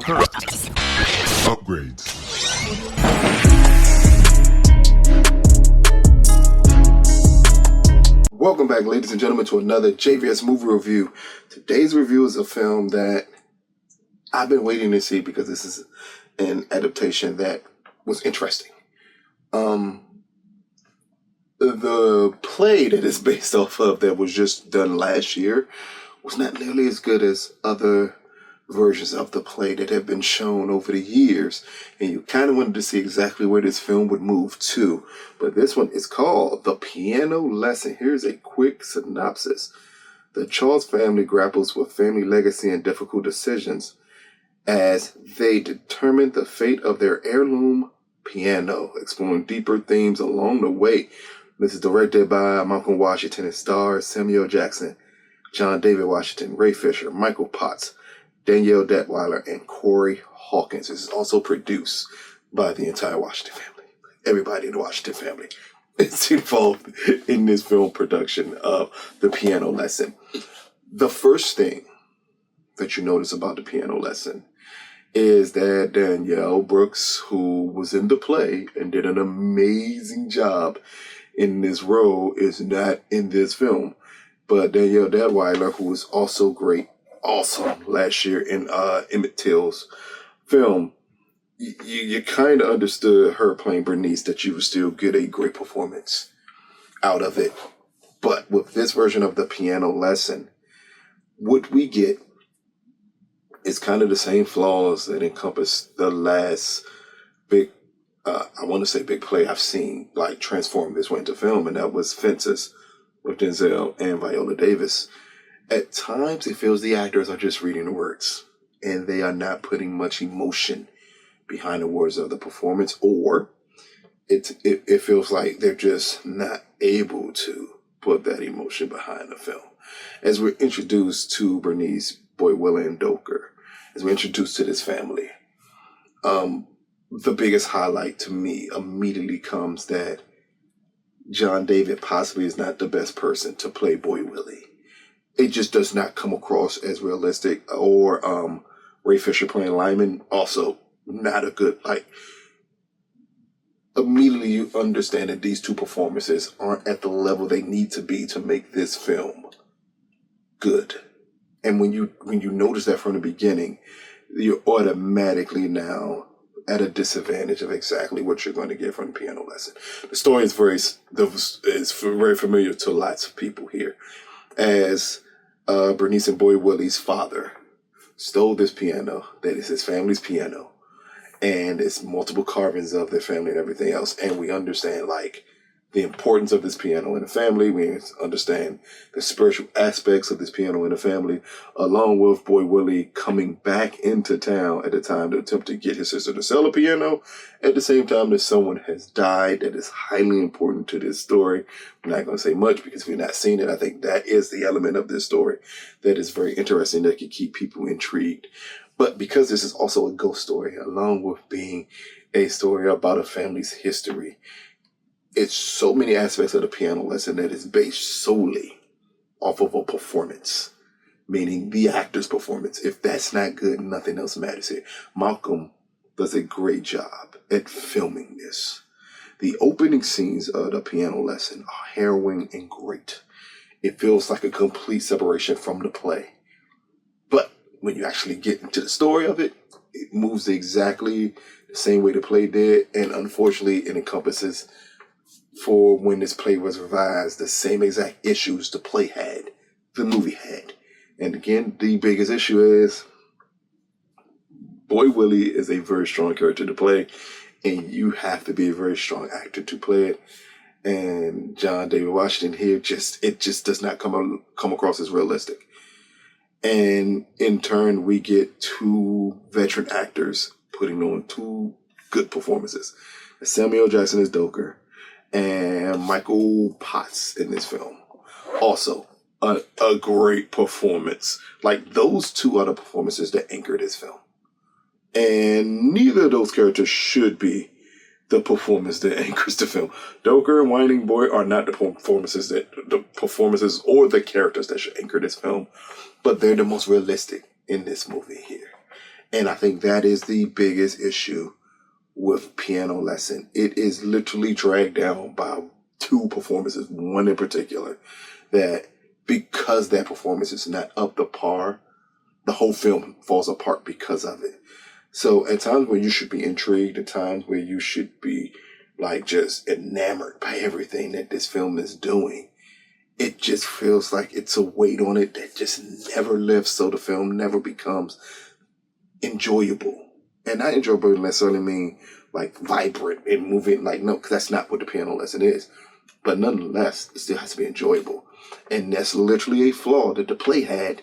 Upgrades. Welcome back, ladies and gentlemen, to another JVS movie review. Today's review is a film that I've been waiting to see because this is an adaptation that was interesting. The play that it's based off of that was just done last year was not nearly as good as other versions of the play that have been shown over the years, and you kind of wanted to see exactly where this film would move to. But this one is called The Piano Lesson. Here's a quick synopsis. The Charles family grapples with family legacy and difficult decisions as they determine the fate of their heirloom piano, exploring deeper themes along the way. This is directed by Malcolm Washington and stars Samuel Jackson, John David Washington, Ray Fisher, Michael Potts, Danielle Detweiler, and Corey Hawkins. This is also produced by the entire Washington family. Everybody in the Washington family is involved in this film production of The Piano Lesson. The first thing that you notice about The Piano Lesson is that Danielle Brooks, who was in the play and did an amazing job in this role, is not in this film. But Danielle Detweiler, who was also great, awesome last year in Emmett Till's film, you kind of understood her playing Bernice that you would still get a great performance out of it. But with this version of The Piano Lesson, what we get is kind of the same flaws that encompass the last big, I want to say big play I've seen, like transform this way into film, and that was Fences with Denzel and Viola Davis. At times, it feels the actors are just reading the words, and they are not putting much emotion behind the words of the performance, or it feels like they're just not able to put that emotion behind the film. As we're introduced to Bernice, Boy Willie, and Doker, as we're introduced to this family, the biggest highlight to me immediately comes that John David possibly is not the best person to play Boy Willie. It just does not come across as realistic. Or Ray Fisher playing Lyman, also not a good, immediately you understand that these two performances aren't at the level they need to be to make this film good. And when you notice that from the beginning, you're automatically now at a disadvantage of exactly what you're going to get from The Piano Lesson. The story is very familiar to lots of people here, as Bernice and Boy Willie's father stole this piano that is his family's piano, and it's multiple carvings of their family and everything else. And we understand the importance of this piano in the family. We understand the spiritual aspects of this piano in the family, along with Boy Willie coming back into town at the time to attempt to get his sister to sell a piano. At the same time that someone has died that is highly important to this story. I'm not going to say much because we've not seen it. I think that is the element of this story that is very interesting, that can keep people intrigued. But because this is also a ghost story, along with being a story about a family's history, it's so many aspects of The Piano Lesson that is based solely off of a performance, meaning the actor's performance. If that's not good, nothing else matters here. Malcolm does a great job at filming this. The opening scenes of The Piano Lesson are harrowing and great. It feels like a complete separation from the play. But when you actually get into the story of it, it moves exactly the same way the play did. And unfortunately, it encompasses, for when this play was revised, the same exact issues the play had, the movie had. And again, the biggest issue is Boy Willie is a very strong character to play, and you have to be a very strong actor to play it. And John David Washington here, it just does not come across as realistic. And in turn, we get two veteran actors putting on two good performances. Samuel Jackson as Doker, and Michael Potts in this film. Also, a great performance. Those two are the performances that anchor this film. And neither of those characters should be the performance that anchors the film. Doker and Whining Boy are not the performances or the characters that should anchor this film, but they're the most realistic in this movie here. And I think that is the biggest issue with Piano Lesson. It is literally dragged down by two performances, one in particular, that because that performance is not up to par, the whole film falls apart because of it. So at times where you should be intrigued, at times where you should be like just enamored by everything that this film is doing, it just feels like it's a weight on it that just never lifts, so the film never becomes enjoyable. And not enjoyable necessarily mean like vibrant and moving, like, no, 'cause that's not what the Piano Lesson is. But nonetheless, it still has to be enjoyable. And that's literally a flaw that the play had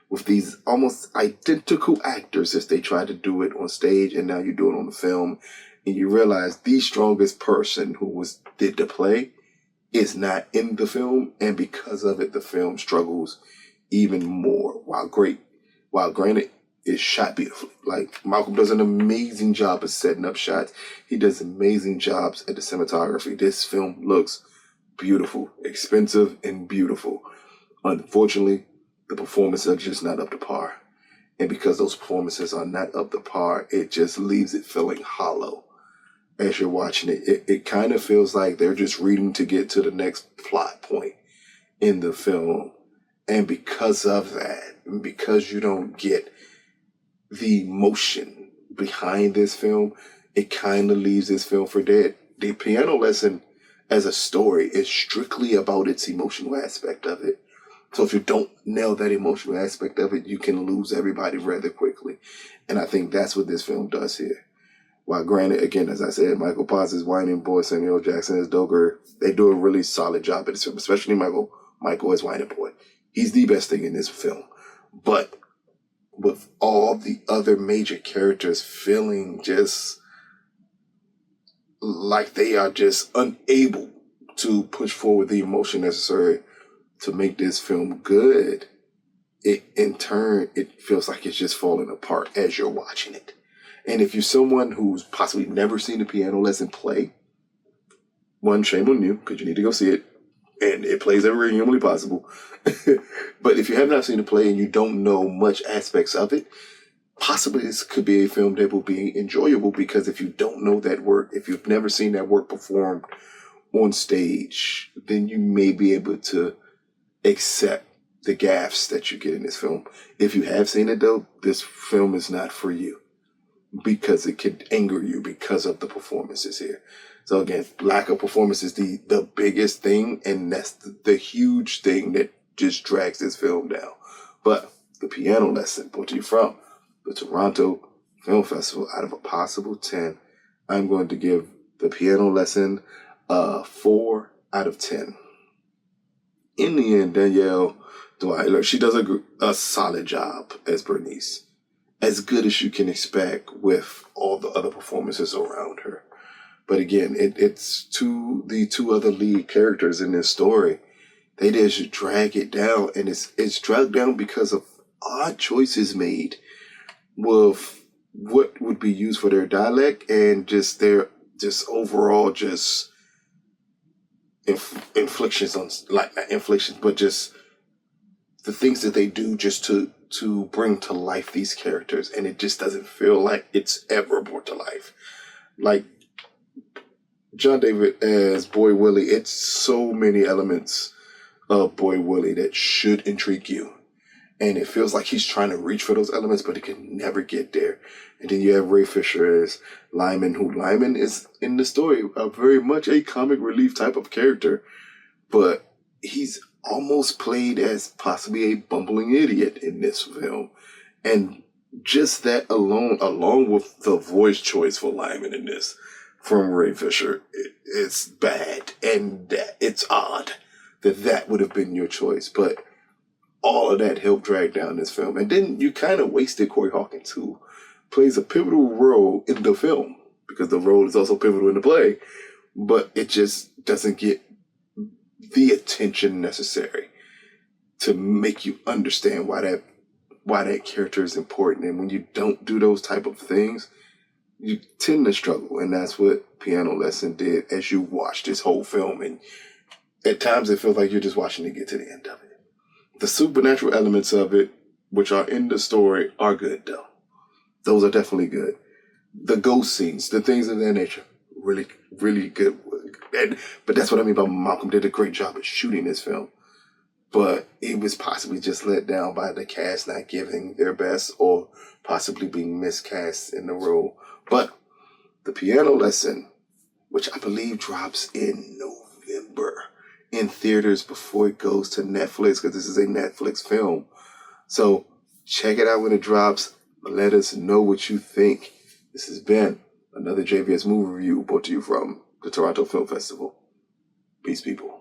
with these almost identical actors as they tried to do it on stage, and now you do it on the film. And you realize the strongest person who did the play is not in the film, and because of it, the film struggles even more. While granted, it's shot beautifully. Like, Malcolm does an amazing job of setting up shots. He does amazing jobs at the cinematography. This film looks beautiful, expensive, and beautiful. Unfortunately, the performances are just not up to par. And because those performances are not up to par, it just leaves it feeling hollow. As you're watching it, it kind of feels like they're just reading to get to the next plot point in the film. And because of that, and because you don't get the emotion behind this film, it kind of leaves this film for dead. The Piano Lesson as a story is strictly about its emotional aspect of it. So if you don't nail that emotional aspect of it, you can lose everybody rather quickly. And I think that's what this film does here. While granted, again, as I said, Michael Potts is whining boy, Samuel Jackson is Doger. They do a really solid job at this film, especially Michael as whining boy. He's the best thing in this film. But with all the other major characters feeling just like they are just unable to push forward the emotion necessary to make this film good, in turn, it feels like it's just falling apart as you're watching it. And if you're someone who's possibly never seen a Piano Lesson play, one, shame on you, because you need to go see it. And it plays everywhere humanly possible. But if you have not seen it play and you don't know much aspects of it, possibly this could be a film that will be enjoyable, because if you don't know that work, if you've never seen that work performed on stage, then you may be able to accept the gaffes that you get in this film. If you have seen it though, this film is not for you, because it can anger you because of the performances here. So again, lack of performance is the biggest thing, and that's the huge thing that just drags this film down. But the Piano Lesson, brought to you from the Toronto Film Festival, out of a possible 10, I'm going to give the Piano Lesson a 4 out of 10. In the end, Danielle Dwight, she does a solid job as Bernice. As good as you can expect with all the other performances around her. But again, it's the two other lead characters in this story. They just drag it down, and it's dragged down because of odd choices made with what would be used for their dialect, and just their overall inflictions on, like, not inflictions, but just the things that they do just to bring to life these characters, and it just doesn't feel like it's ever brought to life. Like John David as Boy Willie, it's so many elements of Boy Willie that should intrigue you. And it feels like he's trying to reach for those elements, but he can never get there. And then you have Ray Fisher as Lyman, who Lyman is in the story very much a comic relief type of character, but he's almost played as possibly a bumbling idiot in this film. And just that alone, along with the voice choice for Lyman in this from Ray Fisher, it's bad. And it's odd that would have been your choice. But all of that helped drag down this film. And then you kind of wasted Corey Hawkins, who plays a pivotal role in the film, because the role is also pivotal in the play, but it just doesn't get the attention necessary to make you understand why that character is important. And when you don't do those type of things, you tend to struggle. And that's what Piano Lesson did as you watch this whole film. And at times it feels like you're just watching to get to the end of it. The supernatural elements of it, which are in the story, are good though. Those are definitely good. The ghost scenes, the things of that nature, really, really good. But that's what I mean by Malcolm did a great job at shooting this film. But it was possibly just let down by the cast not giving their best or possibly being miscast in the role. But the piano lesson, which I believe drops in November in theaters before it goes to Netflix, because this is a Netflix film. So check it out when it drops. Let us know what you think. This has been another JVS movie review brought to you from the Toronto Film Festival. Peace, people.